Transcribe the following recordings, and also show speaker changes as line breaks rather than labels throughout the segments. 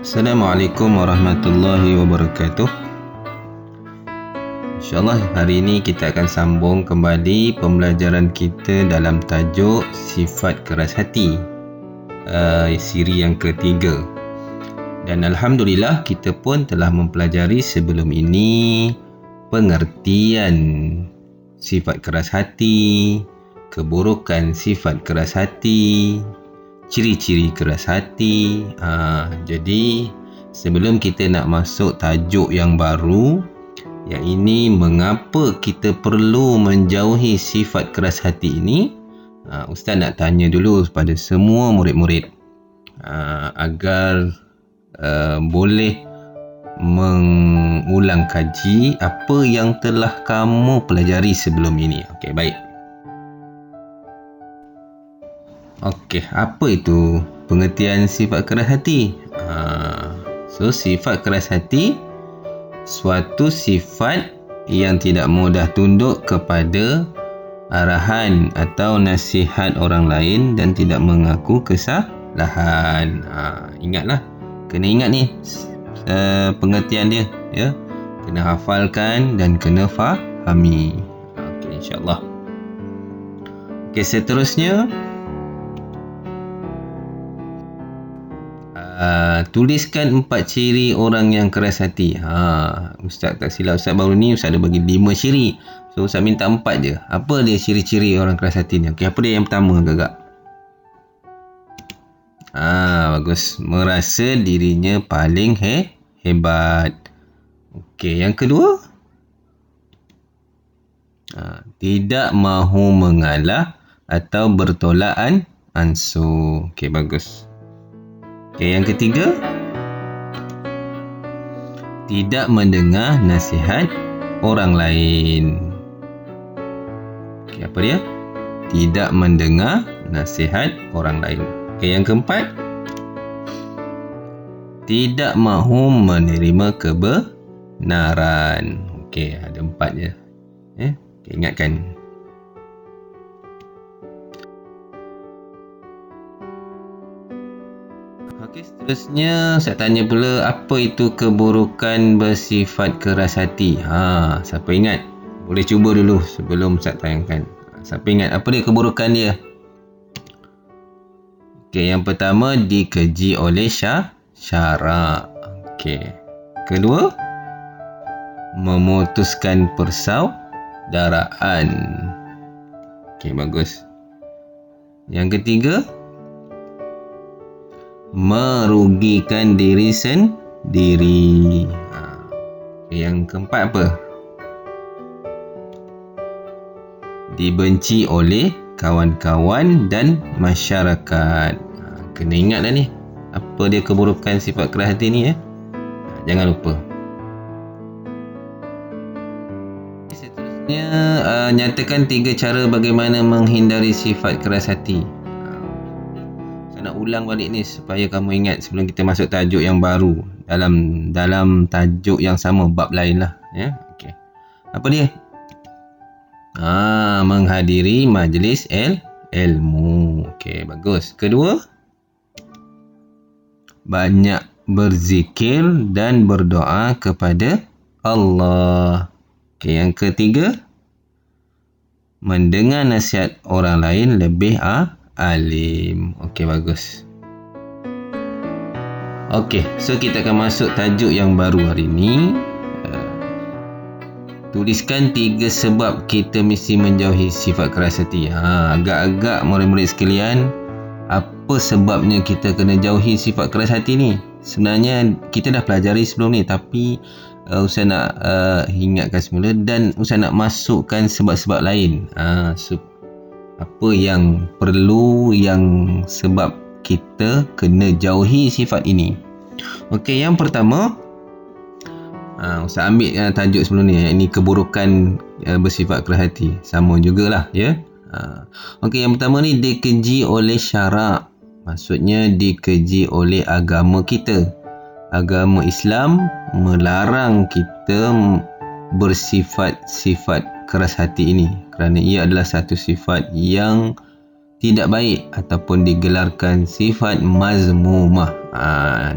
Assalamualaikum warahmatullahi wabarakatuh. InsyaAllah hari ini kita akan sambung kembali pembelajaran kita dalam tajuk sifat keras hati, siri yang ketiga. Dan Alhamdulillah kita pun telah mempelajari sebelum ini pengertian sifat keras hati, keburukan sifat keras hati, ciri-ciri keras hati. Jadi sebelum kita nak masuk tajuk yang baru, yang ini mengapa kita perlu menjauhi sifat keras hati ini, Ustaz nak tanya dulu kepada semua murid-murid agar boleh mengulang kaji apa yang telah kamu pelajari sebelum ini. Okey, baik. Okey, apa itu pengertian sifat keras hati? So, sifat keras hati suatu sifat yang tidak mudah tunduk kepada arahan atau nasihat orang lain dan tidak mengaku kesalahan. Ingatlah, kena ingat ni pengertian dia, ya. Kena hafalkan dan kena fahami. Okey, insya-Allah. Okey, seterusnya tuliskan 4 ciri orang yang keras hati. Ustaz tak silap Ustaz baru ni Ustaz ada bagi 5 ciri. So Ustaz minta 4 je. Apa dia ciri-ciri orang keras hati ni? Okey, apa dia yang pertama agak-agak? Bagus. Merasa dirinya paling hebat. Okey, yang kedua? Tidak mahu mengalah atau bertolak ansur. Okey, bagus. Okey, yang ketiga, tidak mendengar nasihat orang lain. Okey, apa dia? Tidak mendengar nasihat orang lain. Okey, yang keempat, tidak mahu menerima kebenaran. Okey, ada 4 je. Okay, ingatkan. Okey, seterusnya saya tanya pula, apa itu keburukan bersifat keras hati? Siapa ingat? Boleh cuba dulu sebelum saya tayangkan. Siapa ingat apa dia keburukan dia? Okey, yang pertama, dikeji oleh syarak. Okey. Kedua, memutuskan persaudaraan. Okey, bagus. Yang ketiga, merugikan diri sendiri. Yang keempat apa? Dibenci oleh kawan-kawan dan masyarakat. Kena ingat dah ni, apa dia keburukan sifat keras hati ni, ya? Jangan lupa. Seterusnya, nyatakan 3 cara bagaimana menghindari sifat keras hati. Nak ulang balik ni supaya kamu ingat sebelum kita masuk tajuk yang baru dalam tajuk yang sama, bab lain lah, ya. Okey, apa dia? Menghadiri majlis ilmu. Okey, bagus. Kedua, banyak berzikir dan berdoa kepada Allah. Okey, yang ketiga, mendengar nasihat orang lain lebih alim. Okey, bagus. Okey, so kita akan masuk tajuk yang baru hari ini. Tuliskan 3 sebab kita mesti menjauhi sifat keras hati. Agak-agak murid-murid sekalian, apa sebabnya kita kena jauhi sifat keras hati ni? Sebenarnya kita dah pelajari sebelum ni, tapi Ustaz nak ingatkan semula dan Ustaz nak masukkan sebab-sebab lain. Apa yang perlu, yang sebab kita kena jauhi sifat ini. Okey, yang pertama, Ustaz ambil tajuk sebelum ni, ini keburukan bersifat keras hati. Sama jugalah, ya. Okey, yang pertama ni, dikeji oleh syarak. Maksudnya dikeji oleh agama kita. Agama Islam melarang kita bersifat-sifat keras hati ini kerana ia adalah satu sifat yang tidak baik ataupun digelarkan sifat mazmumah.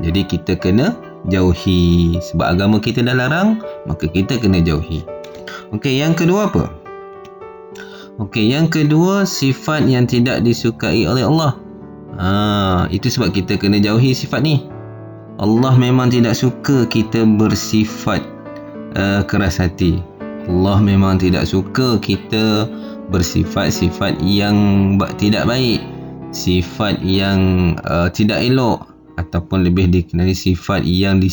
Jadi kita kena jauhi. Sebab agama kita dah larang, maka kita kena jauhi. Okey, yang kedua apa? Okey, yang kedua sifat yang tidak disukai oleh Allah. Itu sebab kita kena jauhi sifat ni. Allah memang tidak suka kita bersifat keras hati. Allah memang tidak suka kita bersifat-sifat yang tidak baik, sifat yang tidak elok, ataupun lebih dikenali sifat yang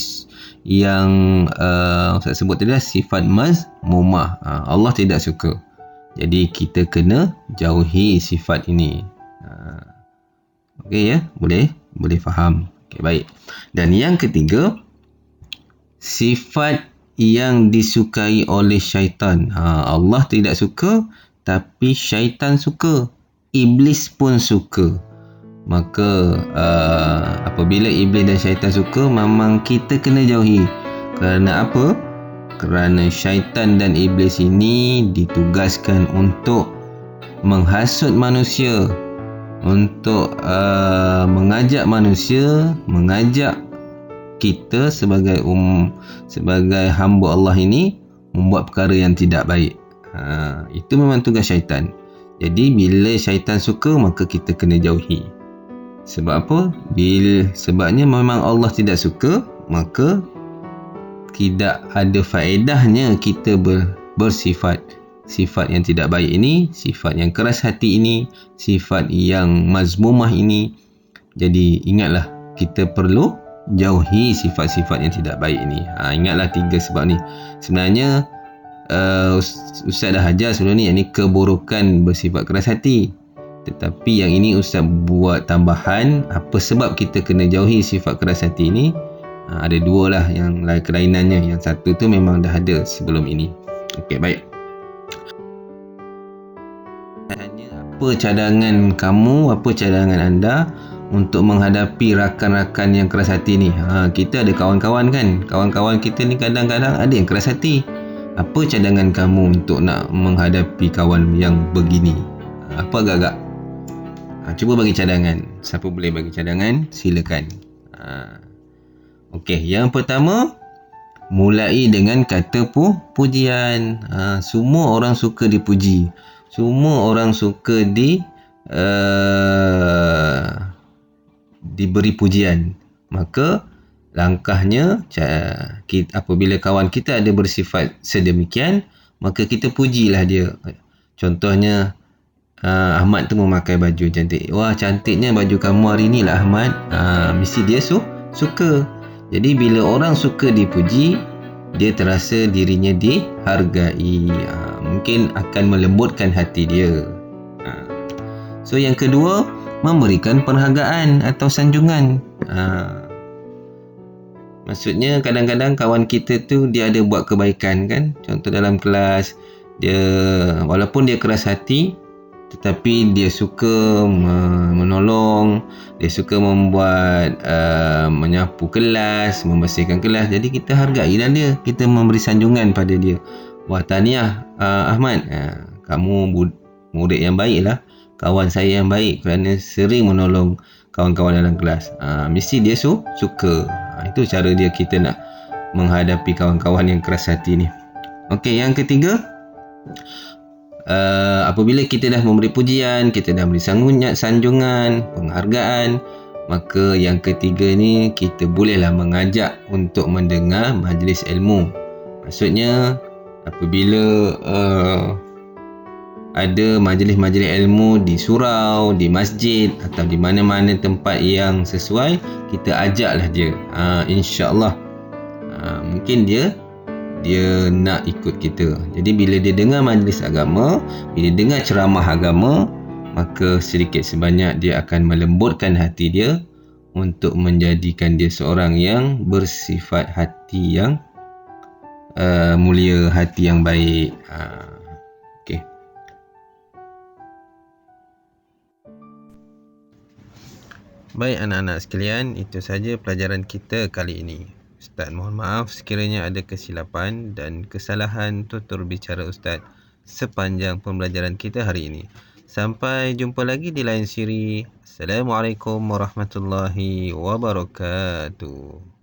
Ustaz sebut tadi sifat mazmumah. Allah tidak suka. Jadi kita kena jauhi sifat ini. Okey ya, boleh faham. Okey, baik. Dan yang ketiga, sifat yang disukai oleh syaitan. Allah tidak suka, tapi syaitan suka. Iblis pun suka. Maka apabila iblis dan syaitan suka, memang kita kena jauhi. Kerana apa? Kerana syaitan dan iblis ini ditugaskan untuk menghasut manusia, untuk mengajak manusia, mengajak kita sebagai hamba Allah ini membuat perkara yang tidak baik. Itu memang tugas syaitan. Jadi bila syaitan suka, maka kita kena jauhi. Sebab apa? Sebabnya memang Allah tidak suka, maka tidak ada faedahnya kita bersifat yang tidak baik ini, sifat yang keras hati ini, sifat yang mazmumah ini. Jadi ingatlah, kita perlu jauhi sifat-sifat yang tidak baik ini. Ingatlah 3 sebab ni. Sebenarnya Ustaz dah ajar sebelum ni, yang ni keburukan bersifat keras hati. Tetapi yang ini Ustaz buat tambahan, apa sebab kita kena jauhi sifat keras hati ini. Ada 2 lah yang kelainannya. Yang satu tu memang dah ada sebelum ini. Okey, baik. Apa cadangan kamu, apa cadangan anda untuk menghadapi rakan-rakan yang keras hati ni? Kita ada kawan-kawan kan. Kawan-kawan kita ni kadang-kadang ada yang keras hati. Apa cadangan kamu untuk nak menghadapi kawan yang begini? Apa agak-agak? Cuba bagi cadangan. Siapa boleh bagi cadangan? Silakan. Okey, yang pertama, mulai dengan kata pujian. Semua orang suka dipuji. Semua orang suka diberi pujian. Maka langkahnya, apabila kawan kita ada bersifat sedemikian, maka kita pujilah dia. Contohnya, Ahmad tu memakai baju cantik. Wah, cantiknya baju kamu hari ni lah Ahmad. Mesti dia suka. Jadi bila orang suka dipuji, dia terasa dirinya dihargai. Mungkin akan melembutkan hati dia. So yang kedua, memberikan penghargaan atau sanjungan. Maksudnya kadang-kadang kawan kita tu dia ada buat kebaikan kan. Contoh dalam kelas, dia walaupun dia keras hati, tetapi dia suka menolong, dia suka membuat menyapu kelas, membersihkan kelas. Jadi kita hargailah dia, kita memberi sanjungan pada dia. Wah, tahniah Ahmad, kamu murid yang baik lah, kawan saya yang baik kerana sering menolong kawan-kawan dalam kelas. Mesti dia suka. Itu cara dia, kita nak menghadapi kawan-kawan yang keras hati ni. Okey, yang ketiga, apabila kita dah memberi pujian, kita dah beri sanjungan, penghargaan, maka yang ketiga ni kita bolehlah mengajak untuk mendengar majlis ilmu. Maksudnya apabila ada majlis-majlis ilmu di surau, di masjid atau di mana-mana tempat yang sesuai, kita ajaklah dia. InsyaAllah mungkin dia nak ikut kita. Jadi bila dia dengar majlis agama, bila dengar ceramah agama, maka sedikit sebanyak dia akan melembutkan hati dia untuk menjadikan dia seorang yang bersifat hati yang mulia, hati yang baik. Okey. Baik anak-anak sekalian, itu saja pelajaran kita kali ini. Ustaz mohon maaf sekiranya ada kesilapan dan kesalahan tutur bicara Ustaz sepanjang pembelajaran kita hari ini. Sampai jumpa lagi di lain siri. Assalamualaikum warahmatullahi wabarakatuh.